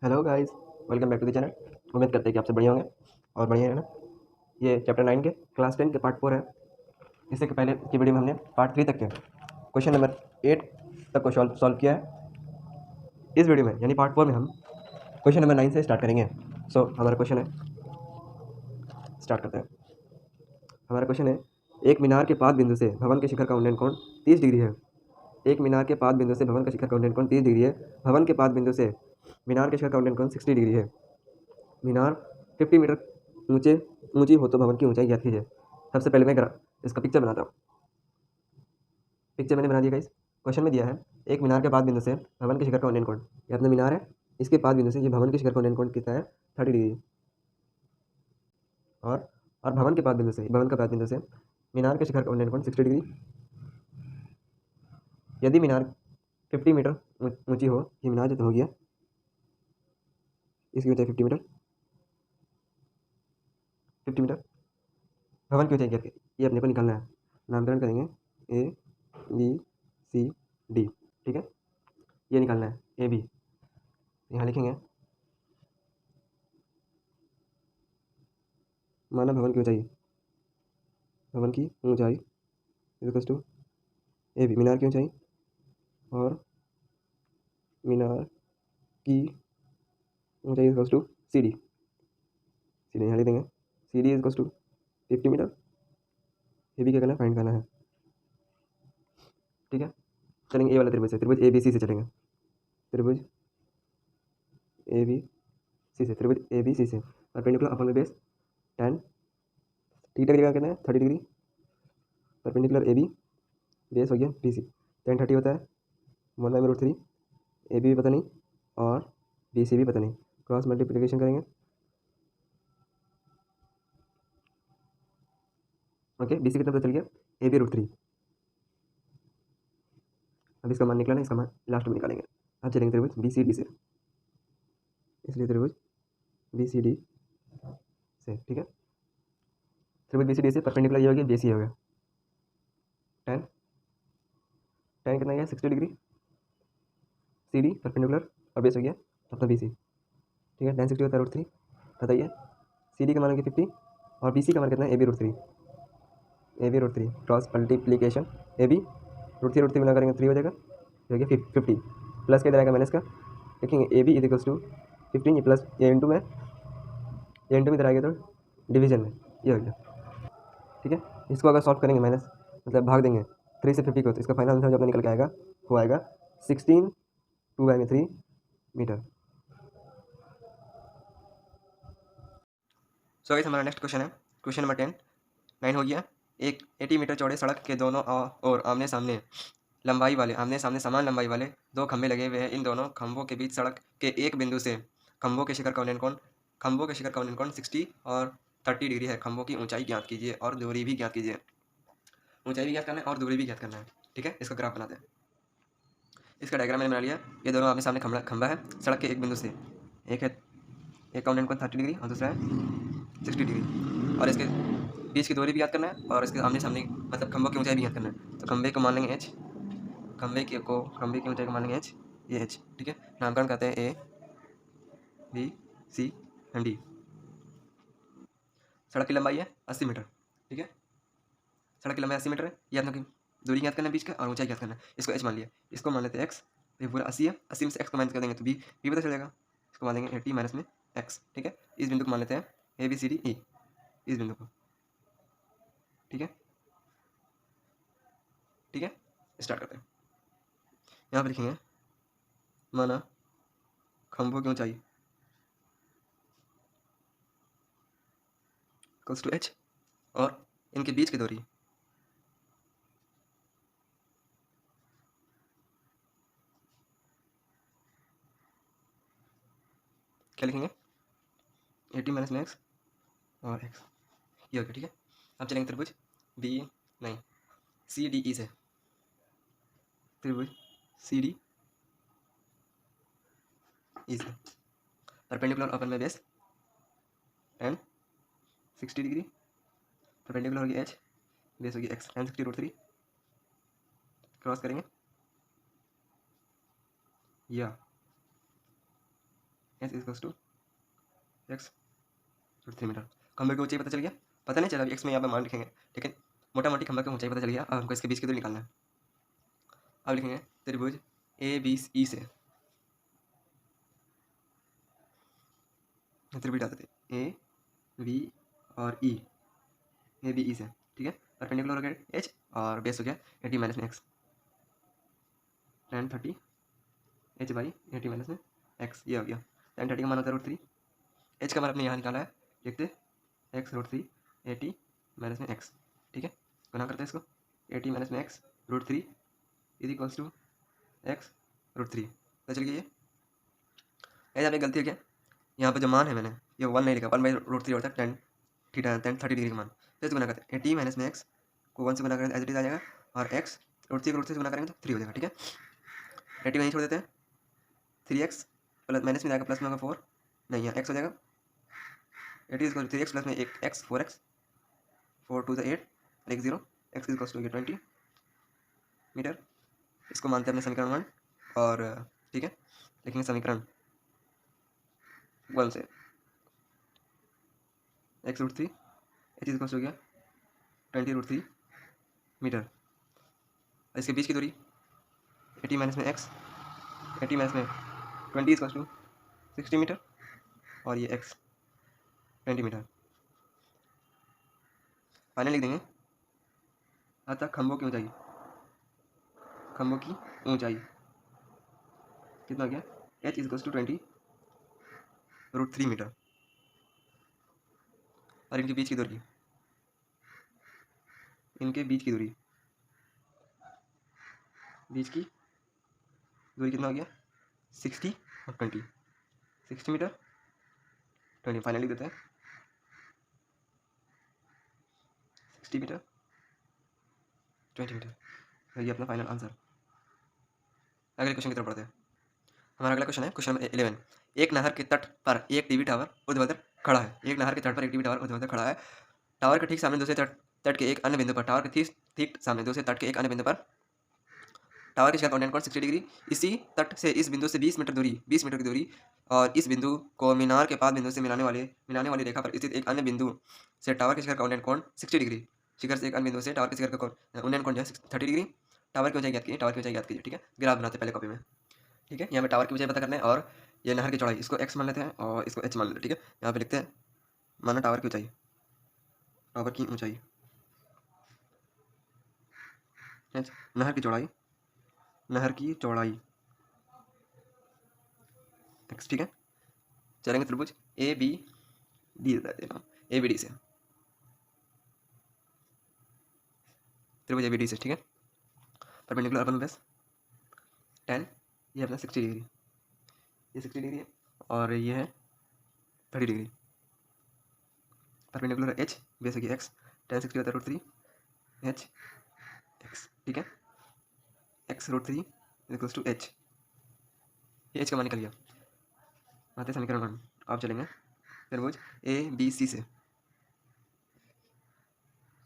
Hello guys, welcome back to the channel. उम्मीद करते हैं कि आप सब बढ़िया होंगे और बढ़िया है ना। ये चैप्टर 9 के क्लास 10 के पार्ट 4 है। इससे के पहले की वीडियो में हमने पार्ट 3 तक के क्वेश्चन नंबर 8 तक को सॉल्व किया है। इस वीडियो में यानी पार्ट 4 में हम क्वेश्चन नंबर 9 से स्टार्ट करेंगे। हमारा क्वेश्चन है, स्टार्ट करते हैं। हमारा क्वेश्चन है, एक मीनार के पाद बिंदु से भवन के शिखर का उन्नयन कोण 30 डिग्री है। एक मीनार के पाद बिंदु से भवन का शिखर का उन्नयन कोण 30 डिग्री है। भवन के पाद बिंदु से मीनार के शिखर का उन्नयन कोण 60 डिग्री है। मीनार 50 मीटर ऊंची हो तो भवन की ऊंचाई ज्ञात कीजिए। सबसे पहले मैं इसका पिक्चर बनाता हूँ। पिक्चर मैंने बना दिया गाइस। क्वेश्चन में दिया है, एक मीनार के पाद बिंदु से भवन के शिखर का उन्नयन कोण, ये अपना मीनार है, इसके पाद बिंदु से ये भवन के शिखर का उन्नयन कोण कितना है, 30 डिग्री। और भवन के पाद बिंदु से, भवन का पाद बिंदु से मीनार के शिखर का उन्नयन कोण 60 डिग्री। यदि मीनार 50 मीटर ऊंची हो, ये मीनार जो हो गया, इसकी ऊंचाई 50 मीटर। भवन की ऊंचाई क्या, ये अपने को निकालना है। नामकरण करेंगे ए बी सी डी, ठीक है। ये निकालना है ए बी, यहाँ लिखेंगे माना भवन की ऊंचाई इक्वल्स टू ए बी, मीनार की ऊंचाई, और मीनार की ऊंचाई इक्वल्स टू सी डी। यहाँ लिख देंगे C D equals to 50 metre. A B क्या करना है, फाइंड करना है, ठीक है। चलेंगे ए वाला त्रिभुज से, त्रिभुज ए बी सी से चलेंगे। त्रिभुज ए बी सी से, त्रिभुज ए बी सी से परपेंडिकुलर अपन में बेस 10 थीटा की जगह करना है 30 degree. Perpendicular A B, base हो गया बी सी, 10 30 होता है 1/√3। ए बी भी पता नहीं और बी सी भी पता नहीं, क्रॉस मल्टीप्लिकेशन करेंगे। ओके, बी सी कितना पता चल गया, ए बी √3। अब इसका मान निकला ना, इसका मान लास्ट में निकालेंगे। अब चलेंगे त्रिभुज बी सी डी से, इसलिए त्रिभुज बी सी डी से, ठीक है। त्रिभुज बी सी डी से परपेंडिकुलर ये हो गया, बी सी हो गया 10 10 कितना गया 60 डिग्री। सी डी परपेंडिकुलर और बेस हो गया अपना बी सी, ठीक है। 10 60 होता है √3, बताइए। सी डी का मान हो गया 50 और बी सी का मान कितना है, A B √3। A B √3 cross multiplication, A B √3 गुना करेंगे 3 हो जाएगा, हो गया 50। प्लस के इधर आएगा माइनस का, देखेंगे ए बी इक्वल्स टू 15, ये प्लस ये इंटू में, ये इंटू में इधर आएगा तो डिवीजन में, ये हो गया, ठीक है। इसको अगर सॉल्व करेंगे माइनस मतलब भाग देंगे 3 से 50 को, तो इसका फाइनल आंसर जो अपना निकल के आएगा वो आएगा 16 2/3 मीटर। सो गाइस, हमारा नेक्स्ट क्वेश्चन है क्वेश्चन नंबर 10 9 हो गया। एक 80 मीटर चौड़े सड़क के दोनों और आमने सामने समान लंबाई वाले दो खंभे लगे हुए हैं। इन दोनों खंभों के बीच सड़क के एक बिंदु से खंभों के शिखर का उन्नयन कोण 60 और 30 डिग्री है। खंभों की ऊंचाई ज्ञात कीजिए और दूरी भी ज्ञात कीजिए। ऊंचाई भी ज्ञात करना है और दूरी भी ज्ञात करना है, ठीक है। इसका ग्राफ बनाते हैं। इसका डायग्राम मैंने बना लिया। ये दोनों आमने सामने खंभा है सड़क के एक बिंदु से, एक है, एक का उन्नयन कोण 30 डिग्री और दूसरा है 60 डिग्री, और इसके बीच की दूरी भी याद करना है और इसके आमने सामने मतलब खंभों की ऊंचाई भी याद करना है। तो खंभे को मान लेंगे एच, खंभे की ऊंचाई को मान लेंगे एच, ये एच, ठीक है। नामकरण करते हैं A B C and D. सड़क की लंबाई है 80 मीटर, ठीक है। सड़क की लंबाई 80 मीटर है, याद ना कि दूरी याद करना है बीच का और ऊंचाई याद करना है। इसको एच मान लिया, इसको मान लेते हैं एक्स, ये पूरा 80 है, 80 में से एक्स को माइनस कर देंगे तो बी पता चलेगा। इसको मान देंगे 80 माइनस में एक्स, ठीक है। इस बिंदु को मान लेते हैं A B C D E, इस बिंदु को, ठीक है, ठीक है। स्टार्ट करते हैं। यहाँ पर लिखेंगे माना खंभों की ऊंचाई इक्वल्स टू एच और इनके बीच की दूरी क्या लिखेंगे, 80 माइनस में एक्स और एक्स, ये हो गया, ठीक है। अब चलेंगे त्रिभुज बी नहीं सी डी ई से, त्रिभुज सी डी ई से परपेंडिकुलर अपन में बेस एंड 60 डिग्री, परपेंडिकुलर होगी एच, बेस होगी एक्स, एंड 60 √3 क्रॉस करेंगे या H is to X root 3 metre. खंभे की ऊंचाई पता चल गया, पता नहीं चला अभी एक्स में यहाँ पे मान लिखेंगे, लेकिन मोटा मोटी खंभे की ऊंचाई पता चल गया। अब हमको इसके बीच की दूरी निकालना है। अब लिखेंगे त्रिभुज ए बी ई से, त्रिभुज डाल देते ए बी और ई, ए बी ई से, ठीक है। परपेंडिकुलर हो गया एच और बेस हो गया 80 माइनस में x, tan 30 H by 80 minus में एक्स, ये हो गया। tan 30 का मान होता है रूट 3, एच का मान अपने यहाँ निकाला है, लिखते एक्स रूट 3 80 माइनस में एक्स, ठीक है। गुना करते हैं इसको, 80 माइनस में X root 3 is equals to X root 3। तो चलिए ये यहाँ पे गलती है क्या, यहाँ पे जो मान है मैंने ये 1 नहीं लिखा, 1/√3 होता है tan थीटा, tan 30 डिग्री का मान। तो इसको गुना करते हैं 80 माइनस में एक्स को 1 से गुना करेंगे एज इट इज आ जाएगा, और एक्स रूट 3 से गुना करेंगे तो 3 हो जाएगा, ठीक है। 80 वहीं छोड़ देते हैं, 3x प्लस माइनस में जाएगा प्लस में होगा 4, नहीं यहाँ एक्स हो जाएगा। 80 इज 3x प्लस में एक एक्स 4x, 4 2 8 एक 0, एक्स इज टू 20 मीटर। इसको मानते हैं अपने समीकरण 1 और ठीक है, लिखेंगे समीकरण 1 से एक्स रूट 3 एच इज हो गया 20√3 मीटर। इसके बीच की दूरी 80 माइनस में एक्स, 80 माइनस में 20 इज टू 60 मीटर, और ये एक्स 20 मीटर। फाइनल लिख देंगे अतः खंभों की ऊंचाई, खंभों की ऊंचाई कितना हो गया, एच इज टू 20√3 मीटर, और इनके बीच की दूरी, इनके बीच की दूरी, बीच की दूरी कितना हो गया 60 और 20, 60 मीटर 20, फाइनल लिख देते हैं 60 मीटर 20 मीटर। तो ये अपना फाइनल आंसर। अगले क्वेश्चन की तरफ बढ़ते हैं। हमारा अगला क्वेश्चन है क्वेश्चन नंबर 11। एक नहर के तट पर एक टीवी टावर ऊर्ध्वाधर खड़ा है, एक नहर के तट पर एक टीवी टावर ऊर्ध्वाधर खड़ा है। टावर के ठीक सामने दूसरे तट के एक अन्य बिंदु पर, टावर के ठीक सामने दूसरे तट के एक अन्य बिंदु पर टावर के शिखर का कोण 60 डिग्री, इसी तट से इस बिंदु से 20 मीटर की दूरी और इस बिंदु को मीनार के पास बिंदु से मिलाने वाली रेखा पर स्थित एक अन्य बिंदु से टावर के शिखर का कोण 60 डिग्री, शिखर से एक अन्य बिंदु से टावर के शिखर का उन्नयन कोण जो है 30 डिग्री। टावर की ऊंचाई ज्ञात कीजिए, टावर की ऊंचाई ज्ञात कीजिए, ठीक है। ग्राफ बनाते पहले कॉपी में, ठीक है। यहाँ पे टावर की ऊंचाई पता करना है और ये नहर की चौड़ाई, इसको x मान लेते हैं और इसको h मान लेते हैं, ठीक है। यहाँ पे लिखते हैं माना टावर की ऊंचाई, टावर की ऊंचाई नहर की चौड़ाई, नहर की चौड़ाई x, ठीक है। चलेंगे त्रिभुज ए बी डी देना, ए बी डी से, त्रिभुज ए बी डी से, ठीक है। परपेंडिकुलर अपन बेस tan, ये अपना 60 डिग्री, ये 60 डिग्री है और ये है 30 डिग्री। परपेंडिकुलर h, बेस होगी x, tan 60 होता है √3 h x, ठीक है। x √3 इक्वल्स टू h, ये h का मान निकल गया। आते समीकरण 1, अब चलेंगे त्रिभुज ए बी सी से,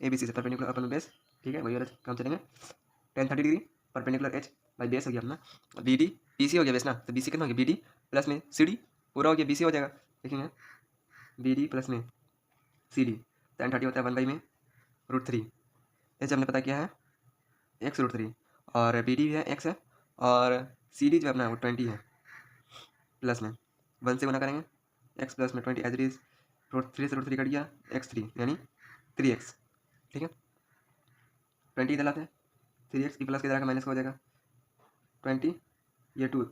ए बी सी से परपेंडिकुलर अपन बेस, ठीक है, वही वाला काम चलेंगे। tan 30 degree perpendicular h by base हो गया अपना बी डी, बी सी हो गया बेस ना, तो बी सी कितना हो गया बी डी प्लस में सी डी, पूरा हो गया बी सी हो जाएगा, देखेंगे बी डी प्लस में सी डी, tan 30 होता है 1 बाई में √3, एच हमने पता किया है एक्स √3 और बी डी भी है एक्स है और सी डी जो है अपना वो 20 है, प्लस में 1 से गुना करेंगे एक्स प्लस में 20 एज इट इज, √3 से √3 कट गया x3 यानी 3x, ठीक है। 20 इधर लाते हैं, 3x की प्लस किधर का माइनस का हो जाएगा 20, ये 2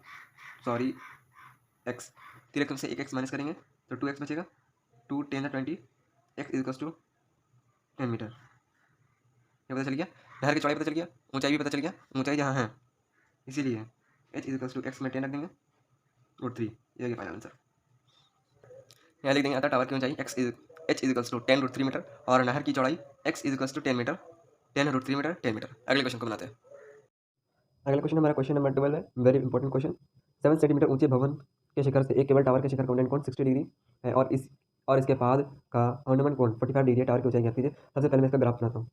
सॉरी x, 3x से 1x माइनस करेंगे तो 2x बचेगा, 2 10 20 x इज टू 10 मीटर। ये पता चल गया, नहर की चौड़ाई पता चल गया, ऊंचाई भी पता चल गया, ऊंचाई जहाँ है इसीलिए h इज टू x में 10 रख देंगे √3, ये हो फाइनल आंसर। यहाँ लिख देंगे अतः टावर की ऊंचाई h इज टू 10√3 मीटर और नहर की चौड़ाई x is to 10 metre, 10√3 metre 10 metre. अगले क्वेश्चन को बनाते हैं। अगला क्वेश्चन हमारा क्वेश्चन नंबर 12 है, वेरी इंपॉर्टेंट क्वेश्चन। 7 सेंटीमीटर ऊंचे भवन के शिखर से एक केबल टावर के शिखर का उन्नयन कोण 60 डिग्री है और इसके पाद का अवनमन कोण 45 डिग्री है। टावर की ऊंचाई ज्ञात कीजिए। सबसे पहले मैं इसका ग्राफ बनाता हूँ।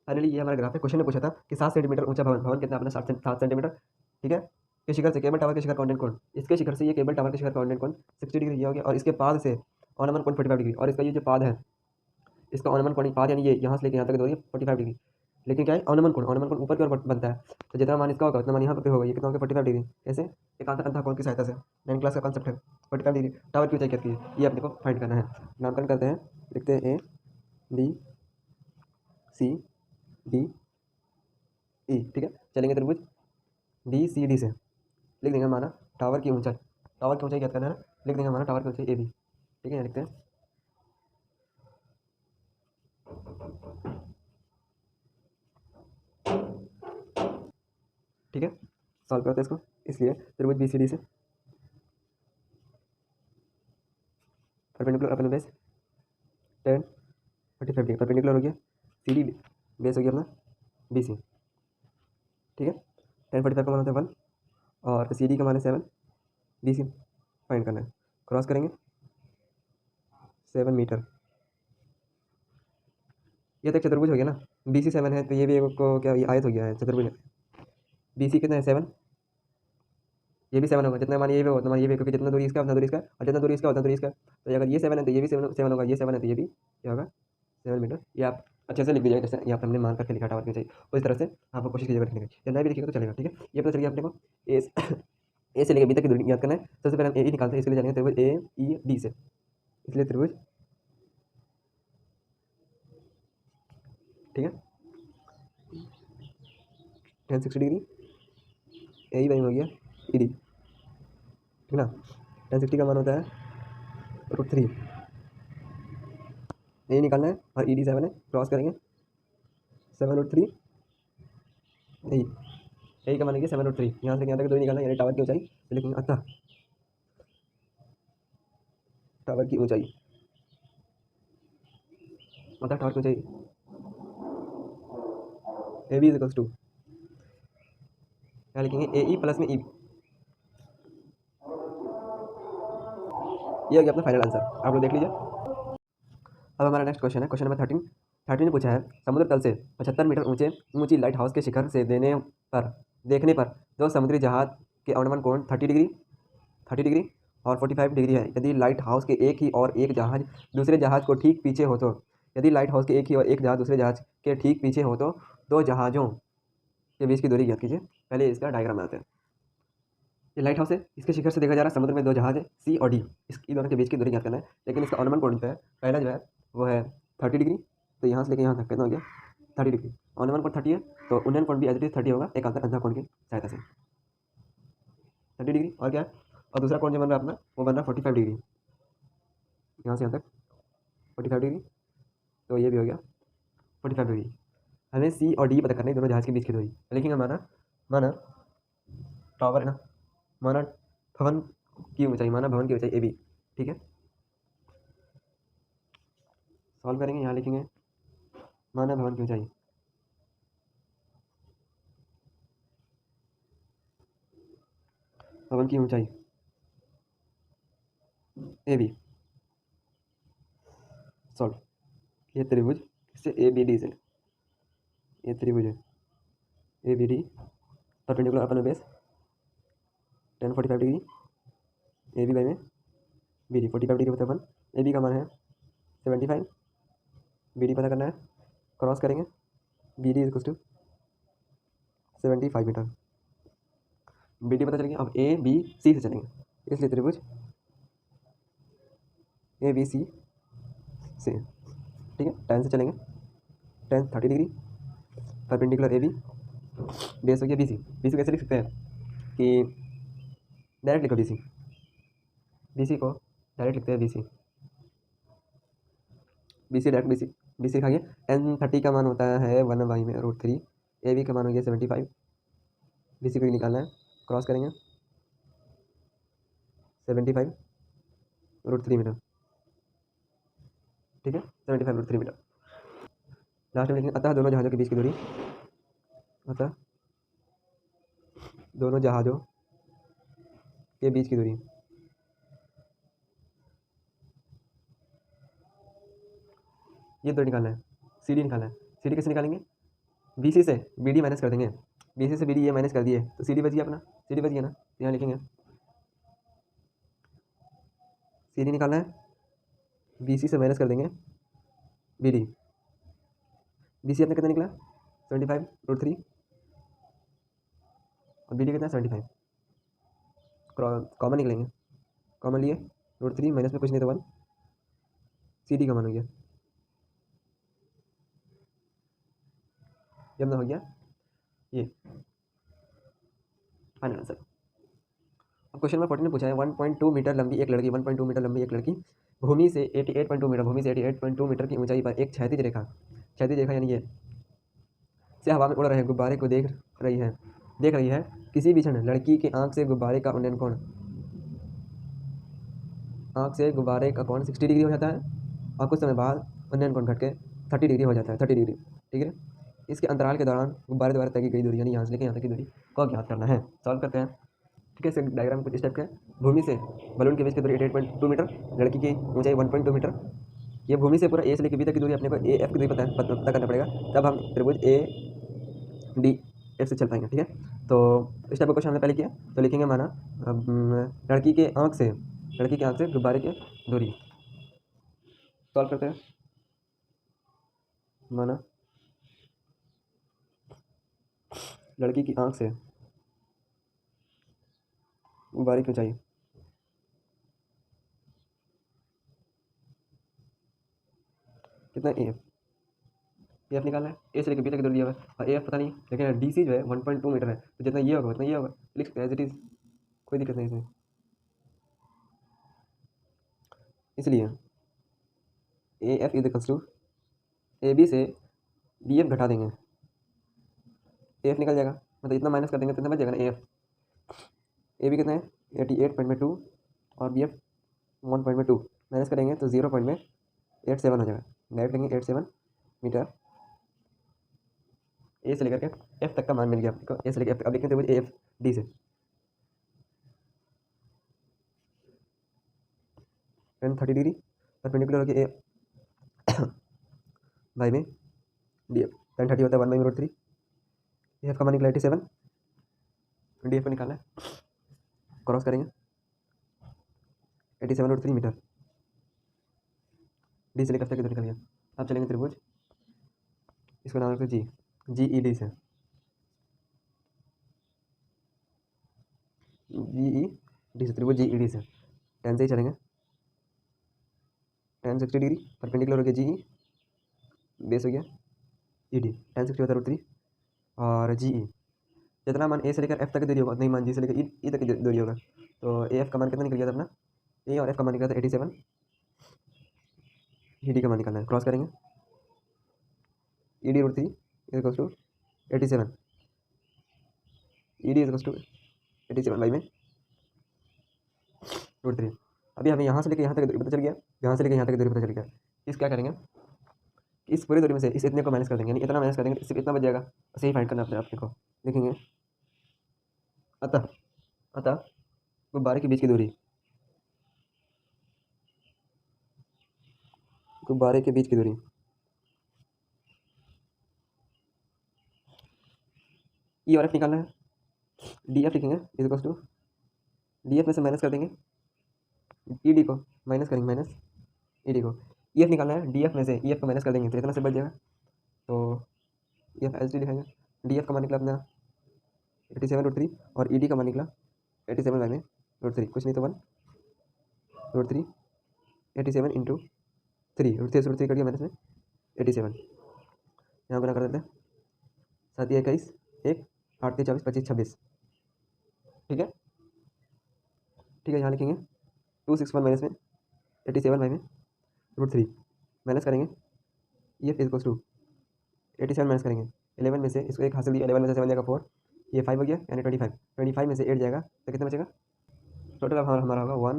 फाइनली ये हमारा ग्राफ है। क्वेश्चन ने पूछा था कि 7 सेंटीमीटर ऊंचा भवन कितना अपना 7 सेंटीमीटर, ठीक है। के शिखर से केबल टावर के शिखर कांटेक्ट कोण, इसके शिखर से ये केबल टावर के शिखर कांटेक्ट कोण 60 डिग्री ये हो गया, और इसके पाद से ऑनमन कोण 45 डिग्री, और इसका ये जो पाद है इसका ऑनमन कोण पाद यानी ये यहाँ से लेकर यहाँ तक दूरी 45 डिग्री। लेकिन क्या है ऑनमन कोण ऊपर की ओर बनता है, तो जितना मान इसका होगा उतना मान यहाँ पर होगा, ये कितना होगा 45 डिग्री। ऐसे एक अंधा कोण की सहायता से 9 क्लास का कॉन्सेप्ट है 45 डिग्री। टावर की ऊंचाई कितनी है ये अपने को फाइंड करना है। नामकरण करते हैं, लिखते हैं A B C D E, ठीक है। चलेंगे त्रिभुज बी सी डी से, लिख देंगे हमारा टावर की ऊंचाई क्या करना है, लिख देंगे हमारा टावर की ऊंचाई ए बी, ठीक है। लिखते हैं ठीक है, सॉल्व करते हैं इसको। इसलिए त्रिभुज बी सी डी से परपेंडिकुलर अपना बेस 10 45 डिग्री परपेंडिकुलर हो गया, सी डी बेस हो गया अपना बी सी, ठीक है। 10 45 का मान होता है 1 और सी डी का मान है 7, बी सी फाइंड करना है। क्रॉस करेंगे 7 मीटर, ये तो एक चतुर्भुज हो गया ना, बी सी 7 है तो ये भी को क्या ये आयत हो गया है चतुर्भुज। बी सी कितना है 7, ये भी 7 होगा, जितना मान ये भी होगा उतना मान ये भी, क्योंकि जितना दूरी इसका उतना दूरी इसका, और जितना दूरी इसका उतना दूरी इसका, तो अगर ये 7 है तो ये भी 7 होगा, ये 7 है तो ये भी क्या होगा 7 मीटर। ये आप अच्छे से लिख दीजिएगा, जैसे यहाँ पर हमने मान करके लिखा टावर की ऊंचाई, उस तरह से आप कोशिश कीजिएगा लिखने की, या नहीं भी लिखिएगा तो चलेगा, ठीक है। ये पता चल गया अपने को ए से लेकर बी तक की दूरी याद करना है। सबसे पहले हम ए ही निकालते हैं, इसके लिए जानेंगे त्रिभुज ए ई डी से, इसलिए त्रिभुज, ठीक है, 1060 डिग्री ए ही हो गया ई डी, ठीक ना। 1060 का मान होता है √3, ए निकालना है और ई डी 7 है, क्रॉस करेंगे 7√3 ए का मान है 7√3, यहाँ से यहाँ तक दूरी निकालना है, यानी टावर की ऊंचाई। तो लिखेंगे अतः टावर की ऊंचाई, अतः टावर की ऊंचाई ए बी इक्वल्स टू, क्या लिखेंगे ए ई प्लस में ई, ये हो गया अपना फाइनल आंसर, आप लोग देख लीजिए। अब हमारा नेक्स्ट क्वेश्चन है, क्वेश्चन नंबर 13 ने पूछा है समुद्र तल से 75 मीटर ऊंची लाइट हाउस के शिखर से देखने पर दो समुद्री जहाज के अनुमान कोण 30 डिग्री और 45 डिग्री है। यदि लाइट हाउस के एक ही और एक जहाज दूसरे जहाज को ठीक पीछे हो तो, यदि लाइट हाउस के एक ही और एक जहाज दूसरे जहाज के ठीक पीछे हो तो दो जहाज़ों के बीच की दूरी ज्ञात कीजिए। पहले इसका डायग्राम बनाते हैं। ये लाइट हाउस है, इसके शिखर से देखा जा रहा है समुद्र में दो जहाज है सी और डी, इसकी दोनों के बीच की दूरी ज्ञात करना है। लेकिन इसका अनुमान कोण जो है पहला जो है वो है 30 डिग्री, तो यहाँ से लेकर यहाँ तक कितना हो गया 30 डिग्री। अनुमान कोण 30 है तो उन्नयन कोण भी एज इट इज 30 होगा, एक अंधा कोण की सहायता से 30 डिग्री। और क्या है, और दूसरा कोण जो बन रहा है अपना वो बन रहा है 45 डिग्री, यहाँ से यहाँ तक 45 डिग्री, तो ये भी हो गया 45 डिग्री। हमें सी और डी पता करना है दोनों जहाज के बीच की दूरी। लेकिन माना टावर है ना, माना भवन की ऊंचाई ए बी, ठीक है। सॉल्व करेंगे, यहाँ लिखेंगे माना भवन की ऊंचाई ए बी, सॉल्व। ये त्रिभुज इससे ए बी डी से, ये त्रिभुज है ए बी डी, परपेंडिकुलर अपन base 10 45 degree, A B by में बी डी 45 डिग्री होता है 1, ए बी का मान है 75, बी डी पता करना है, क्रॉस करेंगे B D equals to 75 metre, B D पता चलेंगे। अब ए बी सी से चलेंगे, इसलिए त्रिभुज ए बी सी से, ठीक है। 10 से चलेंगे 10 30 degree perpendicular A B, base हो गया बी सी। बी सी कैसे लिख सकते हैं कि डायरेक्ट लिखो बी सी को डायरेक्ट लिखते हैं B C direct B C लिखा गया। 1030 का मान होता है 1 बाई में √3, ए बी का मान हो गया 75, बी सी को निकालना है, क्रॉस करेंगे 75 √3 मीटर, ठीक है 75 √3 मीटर। लास्ट में लिखेंगे अतः दोनों जहाज़ों के बीच की दूरी, अतः दोनों जहाज़ों के बीच की दूरी, ये दूरी निकालना है। सी डी निकालना है, सी डी कैसे निकालेंगे, बी सी से बी डी माइनस कर देंगे, बी सी से बी डी ये माइनस कर दिए तो सी डी बच गया अपना, सी डी बच गया ना, यहाँ लिखेंगे सी डी निकालना है, बी सी से माइनस कर देंगे बी डी। बी सी अपने कितना निकला 75√3 और बी डी कितना 75, कॉमन निकलेंगे, कॉमन लिए √3 माइनस में कुछ नहीं तो 1, सी डी का मान हो गया, ये अपना हो गया ये फाइनल आंसर। अब क्वेश्चन नंबर 14 ने पूछा है 1.2 मीटर लंबी एक लड़की 1.2 मीटर लंबी एक लड़की भूमि से 88.2 मीटर भूमि से 88.2 मीटर की ऊंचाई पर एक क्षैतिज रेखा यानी ये से हवा में उड़ रहे गुब्बारे को देख रही है। किसी भी क्षण लड़की की आंख से गुब्बारे का उन्नयन कोण 60 डिग्री हो जाता है और कुछ समय बाद उन्नयन कोण घट के 30 डिग्री हो जाता है, 30 डिग्री। ठीक है, इसके अंतराल के दौरान गुब्बारे द्वारा तय की गई दूरी यानी यहाँ से लेकर यहाँ तक की दूरी को ज्ञात करना है। सॉल्व करते हैं। ठीक है, इसके डायग्राम कुछ स्टेप का है। भूमि से बलून के बीच की दूरी 88.2 मीटर, लड़की की ऊंचाई 1.2 मीटर। ये भूमि से पूरा ए से लेकर बी तक की दूरी अपने को ए एफ की दूरी पता करना पड़ेगा, तब हम त्रिभुज ए डी एफ से चल पाएंगे। ठीक है, तो इस टाइप का क्वेश्चन हमने पहले किया, तो लिखेंगे माना लड़की के आँख से गुब्बारे की दूरी। सॉल्व करते हैं। माना लड़की की आँख से गुब्बारे की ऊंचाई कितना ए एफ निकालना है, ए से लेकर बी तक की दूरी दिया हुआ है और ए एफ पता नहीं, लेकिन डी सी जो है 1.2 मीटर है, तो जितना ये होगा उतना ये होगा, लिख सकते हैं एज इट इज़, कोई दिक्कत नहीं इसमें। इसलिए A F is equals to A B से बी एफ घटा देंगे, ए एफ निकल जाएगा, मतलब इतना माइनस कर देंगे तो इतना बच जाएगा ना ए एफ। ए बी कितना है 88.2 और बी एफ 1.2 माइनस करेंगे तो 0.87 हो जाएगा। डायरेक्ट लेंगे 87 मीटर। ए से लेकर के एफ तक का मान मिल गया आपको, ए से लेकर एफ तक। अब लिखेंगे त्रिभुज ए एफ डी से 30 डिग्री परपेंडिकुलर होकर ए बाई में डी एफ। 30 होता है 1/√3। ए एफ का मान निकला 87, डी एफ को निकालना है, क्रॉस करेंगे 87√3 मीटर, डी से लेकर एफ तक की दूरी निकल गया। अब चलेंगे त्रिभुज, इसको नाम रखते जी ई डी से, त्रिभुज जी ई डी से 10 से ही चलेंगे, 10 60 डिग्री परपेंडिकुलर हो गया जी ई, बेस हो गया ई डी, 10 60 होता है √3 और जी ई जितना मान ए से लेकर एफ तक की दूरी होगा उतना ही मान जी से लेकर ई तक की दूरी होगा। तो ए एफ का मान कितना निकल गया था अपना, ए और एफ का मान निकला था 87, ई डी का मान निकालना है, क्रॉस करेंगे E D √3 equals to 87, E D equals to 87 by में √3। अभी हमें यहाँ से लेकर यहाँ तक दूरी पता चल गया, यहाँ से लेकर यहाँ तक दूरी पता चल गया। इस क्या करेंगे, इस पूरी दूरी में से इस इतने को माइनस कर देंगे, यानी इतना माइनस कर देंगे, इससे इतना बच जाएगा। सही फाइंड करना अपने को लिखेंगे अतः गुब्बारे के बीच की दूरी, गुब्बारे के बीच की दूरी ई और एफ निकालना है, डी एफ लिखेंगे is equals to D F में से माइनस कर देंगे ई डी को, माइनस करेंगे माइनस ई डी को, ई एफ निकालना है, डी एफ में से ई एफ को माइनस कर देंगे तो इतना से बच जाएगा। तो ई एफ एच डी लिखेंगे, डी एफ का मान निकला अपना 87√3 और ई डी का मान निकला 87 बाई में √3, कुछ नहीं तो 1/√3, 87 इंटू 3, √3 कर दिया माइनस में 87, यहाँ गुना कर देते हैं 7 या 21 1 8 3 24 25 26। ठीक है, यहाँ लिखेंगे 261 माइनस में 87 बाई में √3 माइनस करेंगे E F equals to 87 minus करेंगे 11 में से, इसको एक हासिल दिया, 11 में से 7 जाएगा 4, ये 5 हो गया यानी 25 में से 8 जाएगा तो कितना बचेगा, टोटल हमारा होगा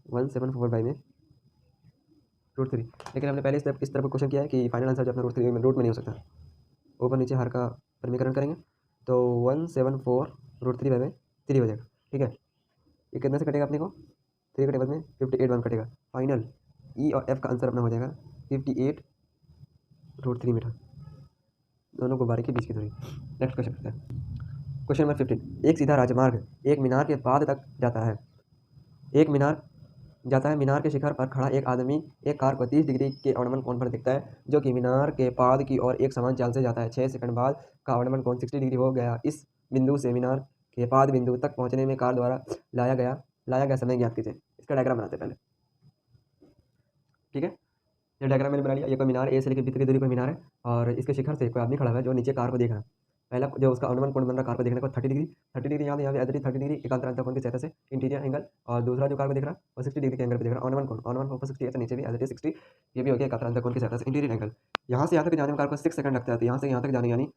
174 बाई में √3। लेकिन हमने पहले इस तरफ क्वेश्चन किया है कि फाइनल आंसर जो अपना √3 में रूट में नहीं हो सकता, ऊपर नीचे हर का समीकरण करेंगे तो 174√3 बाई में 3 हो जाएगा। ठीक है, ये कितना से कटेगा अपने को, 3 कटे बाद में 58 वन कटेगा। फाइनल ई और एफ का आंसर अपना हो जाएगा 58√3 मीटर, दोनों गुब्बारे के बीच की दूरी। नेक्स्ट क्वेश्चन करते हैं। क्वेश्चन नंबर 15, एक सीधा राजमार्ग एक मीनार के पाद तक जाता है। एक मीनार जाता है, मीनार के शिखर पर खड़ा एक आदमी एक कार को 30 डिग्री के अवनमन कोण पर दिखता है, जो कि मीनार के पाद की ओर एक समान चाल से जाता है। 6 सेकंड बाद का अवनमन कोण 60 डिग्री हो गया। इस बिंदु से मीनार के पाद बिंदु तक पहुंचने में कार द्वारा लाया गया समय ज्ञात कीजिए। इसका डायग्राम बनाते हैं पहले, ठीक है। ये डायग्राम मैंने बना लिया। ये कोई मीनार, ए से लेकर बी तक की दूरी कोई मीनार है, और इसके शिखर से कोई आदमी खड़ा हुआ है जो नीचे कार को देख रहा है। पहला जो उसका अनुमान कोण बन रहा है कार को देखने को 30 डिग्री, 30 डिग्री यहाँ पे एज 30 डिग्री एकांतर अंतर कोण की सहायता से इंटीरियर एंगल, और दूसरा जो कार को देख रहा है वो 60 डिग्री के एंगल पे देख रहा है। अनुमान कोण ऊपर 60 है तो नीचे भी एज 60, ये भी हो गया एकांतर अंतर कोण की सहायता से इंटीरियर एंगल। यहाँ से यहाँ तक जाने में कार को 6 सेकंड लगता है, तो यहाँ से यहाँ तक जाने यानी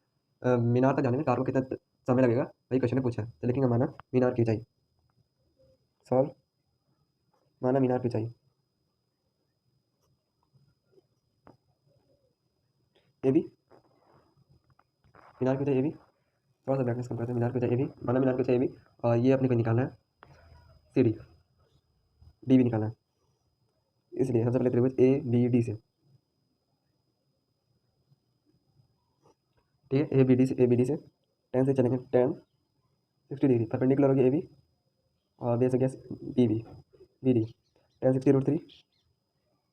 मीनार तक जाने में कार को कितना समय लगेगा, वही क्वेश्चन में पूछा है। तो लिखेंगे माना मीनार की ऊंचाई, सॉल्व माना मीनार की ऊंचाई ए बी, मीनार की ऊंचाई ए बी, थोड़ा सा ब्राइटनेस कम करते हैं। मीनार की ऊंचाई ए बी, माना मीनार की ऊंचाई ए बी, और ये अपने को निकालना है सी डी, डी भी निकालना है। इसलिए सबसे पहले त्रिभुज ए बी डी से, ठीक है, ए बी डी से 10 से चलेंगे, 10 60 डिग्री परपेंडिकुलर होगी ए बी, और बेस हो गया B B B D 10 60√3।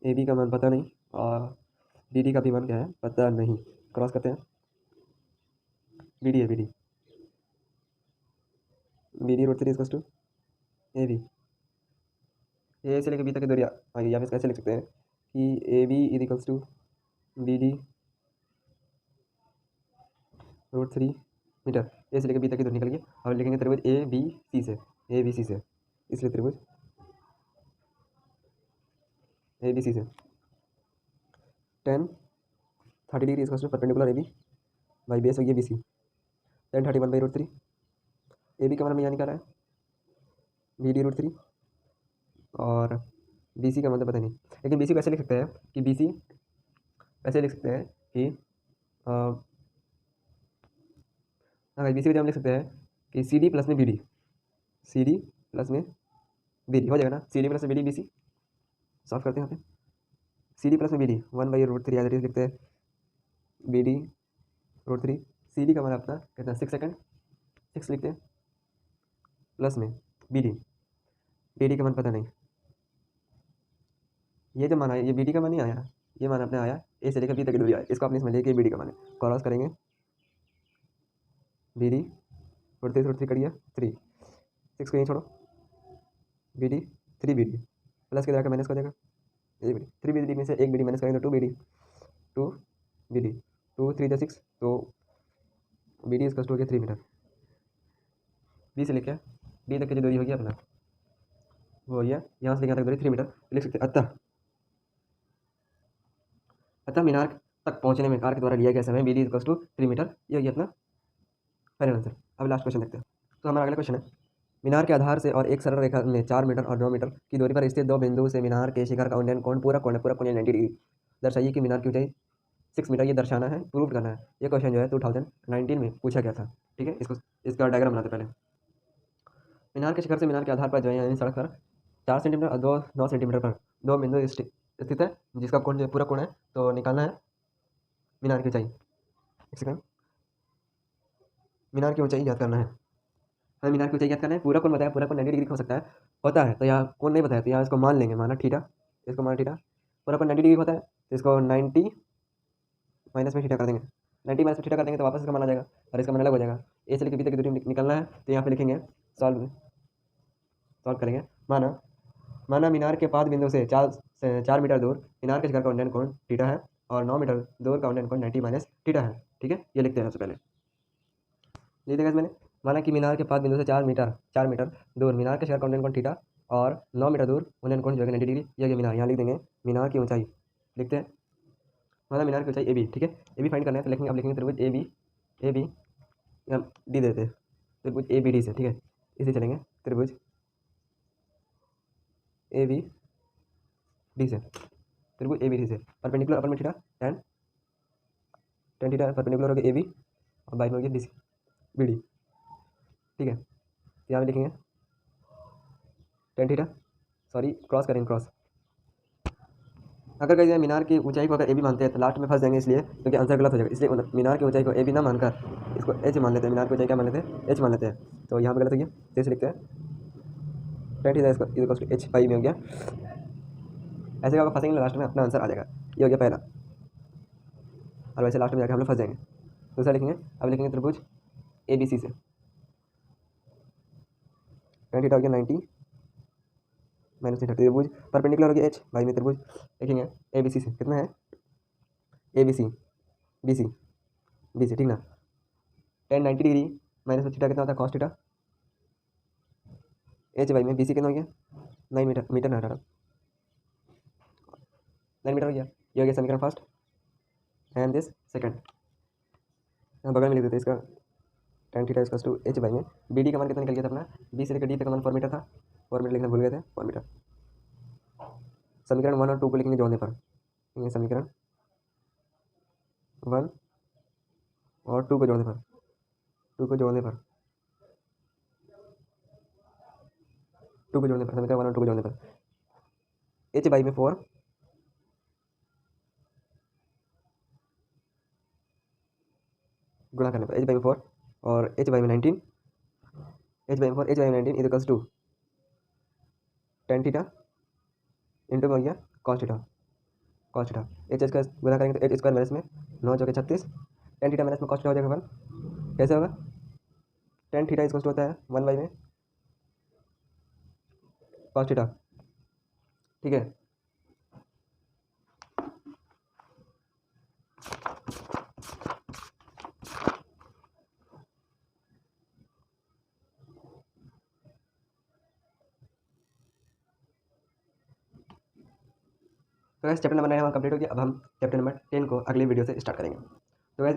A B का मान पता नहीं और डी डी का भी मान क्या है पता नहीं। क्रॉस करते हैं, बी डी है, B D √3 equals to A B. A से लेकर बी तक की दूरी आगे, या फिर कैसे लिख सकते हैं कि A B is equals to B D √3 metre. A से लेकर बी तक की दूरी निकल गई। और लिखेंगे त्रिभुज ए बी सी से, ए बी सी से, इसलिए त्रिभुज ए बी सी से 10 30 degree equals to perpendicular A B by base हो गया B C 10 31 by √3। A B का मान हमें यहाँ निकाला है बी डी √3, और बी सी का मतलब पता नहीं, लेकिन बी सी को ऐसे लिख सकते हैं कि बी सी ऐसे लिख सकते हैं कि हाँ, बी सी को हम लिख सकते हैं कि सी डी प्लस में B D, C D plus में बी डी हो जाएगा ना, सी डी प्लस में B D B C. Solve करते हैं यहाँ पे, सी डी प्लस में B D 1/√3 as it is लिखते हैं, बी डी √3, सी डी का मान अपना कितना 6 सेकंड, 6 लिखते हैं, प्लस में बी डी का मान पता नहीं। ये जो मान आया ये बी डी का मान नहीं आया, ये मान अपने आया ए से लेकर बी तक की दूरी आया, इसको अपने समझ लिया कि बी डी का मान है। क्रॉस करेंगे, बी डी √3 करिए 3, 6 को यहीं छोड़ो, B D 3 B D plus के द्वारा माइनस हो जाएगा, ये बी डी 3 बी डी में से एक बी डी माइनस करेंगे तो 2 बी डी 2 3 6, तो बी डी इसका हो गया 3 मीटर। बी से लेकर डी तक की जो दूरी होगी अपना वो हो गया, यहाँ से लेकर तक दूरी 3 मीटर लिख सकते हैं। अतः मीनार तक पहुँचने में कार के द्वारा लिया गया समय B D equals to 3 metre, ये हो गया अपना फाइनल आंसर। अब लास्ट क्वेश्चन देखते हैं। तो हमारा अगला क्वेश्चन है, मीनार के आधार से और एक सरल रेखा में 4 मीटर और 9 मीटर की दूरी पर स्थित दो बिंदु से मीनार के शिखर का उन्नयन कोण पूरा कोण 90 डिग्री दर्शाइए कि मीनार की ऊंचाई 6 मीटर ये दर्शाना है, प्रूव करना है। ये क्वेश्चन जो है 2019 में पूछा गया था, ठीक है। इसका डायग्राम बनाते पहले। मीनार के शिखर से मीनार के आधार पर जो है यानी सड़क पर 4 सेंटीमीटर और 9 सेंटीमीटर पर दो बिंदु स्थित है, जिसका कोण जो पूरा कोण है, तो निकालना है मीनार की ऊंचाई। एक सेकंड, मीनार की ऊंचाई याद करना है, हमें मीनार की ऊंचाई याद करना है। पूरा कोण बताया, पूरा कोण 90 डिग्री हो सकता है, होता है, तो यहाँ कोण नहीं बताया तो यहाँ इसको मान लेंगे, माना थीटा, इसको माना थीटा। पूरा कोण 90 डिग्री होता है तो इसको 90 माइनस में थीटा कर देंगे, 90 माइनस में थीटा कर देंगे तो वापस इसका मान आ जाएगा और इसका मान अलग हो जाएगा। ए से लेकर बी तक की दूरी निकलना है, तो यहाँ पे लिखेंगे सॉल्व करेंगे। माना मीनार के पाद बिंदु से 4 मीटर दूर मीनार के शिखर का उन्नयन कोण थीटा है और 9 मीटर दूर का उन्नयन कोण 90 माइनस थीटा है, ठीक है। ये लिखते हैं सबसे पहले, लिख देगा मैंने। माना कि मीनार के पाद बिंदु से 4 मीटर दूर मीनार के शिखर का उन्नयन कोण थीटा और 9 मीटर दूर उन्नयन कोण जो है 90 डिग्री, यह मीनार। यहाँ लिख देंगे मीनार की ऊंचाई, लिखते हैं माना मीनार की ऊंचाई ए बी, ठीक है। ए बी फाइंड करना है तो लिखेंगे, अब लिखेंगे त्रिभुज ए बी हम डी देते हैं, त्रिभुज ए बी डी से, ठीक है। इसे चलेंगे त्रिभुज ए बी डी से, त्रिभुज ए बी डी से परपेंडिकुलर अपन में थीटा tan थीटा परपेंडिकुलर हो गया ए बी और बाई में हो गया बी सी बी डी, ठीक है। यहाँ पे लिखेंगे tan थीटा, सॉरी क्रॉस करेंगे, क्रॉस। अगर कहीं मीनार की ऊंचाई को अगर ए बी मानते हैं तो लास्ट में फंस जाएंगे, इसलिए क्योंकि आंसर गलत हो जाएगा। इसलिए मीनार की ऊंचाई को ए बी ना मानकर इसको एच मान लेते हैं, मीनार को ऊंचाई क्या मान लेते हैं, एच मान लेते हैं। तो यहाँ पर गलत हो गया, तो इसे लिखते हैं tan theta equals to H pi में हो गया। ऐसे अगर फंसेंगे लास्ट में अपना आंसर आ जाएगा। ये हो गया पहला, और वैसे लास्ट में जाकर हम लोग फंस जाएंगे। दूसरा लिखेंगे, अब लिखेंगे त्रिभुज ए बी सी से tan थीटा हो गया 90 माइनस थीटा, त्रिभुज परपेंडिकुलर हो गया एच भाई में त्रिभुज लिखेंगे ए बी सी से, कितना है A B C B C B C, ठीक ना। tan 90 डिग्री माइनस में थीटा कितना होता है कॉस थीटा, एच वाई में बी सी कितना हो गया 9 मीटर, मीटर ना 18 9 मीटर हो गया। ये हो गया समीकरण फर्स्ट एंड दिस सेकंड। यहाँ बगल में लिख देते हैं इसका tan theta equals to H Y में बी डी का मान कितना निकल गया था अपना, बी से लेकर डी तक का मान 4 मीटर था, 4 मीटर लिखना भूल गए थे, 4 मीटर। समीकरण 1 और 2 को लिखेंगे जोड़ने पर, ये समीकरण 1 और 2 को जोड़ने पर, 2 को जोड़ने पर, 2 को जोड़ने पर, समीकरण 1 और 2 को जोड़ने पर एच वाई में 4 गुणा करने पर एच वाई में 4 और एच वाई में 19, एच वाई में 4 एच वाई में 19 equals to tan theta into में हो गया cos theta, cos theta H का गुणा करेंगे तो एच स्क्वायर माइनस में 9 जो कि 36, tan थीटा माइनस में कॉस थीटा हो जाएगा 1, कैसे होगा tan थीटा इक्वल्स टू होता है 1 बाई में कॉस थीटा, ठीक है। तो गाइस चैप्टर नंबर 9 हमारा कंप्लीट हो गया। अब हम चैप्टर नंबर 10 को अगले वीडियो से स्टार्ट करेंगे। तो गाइस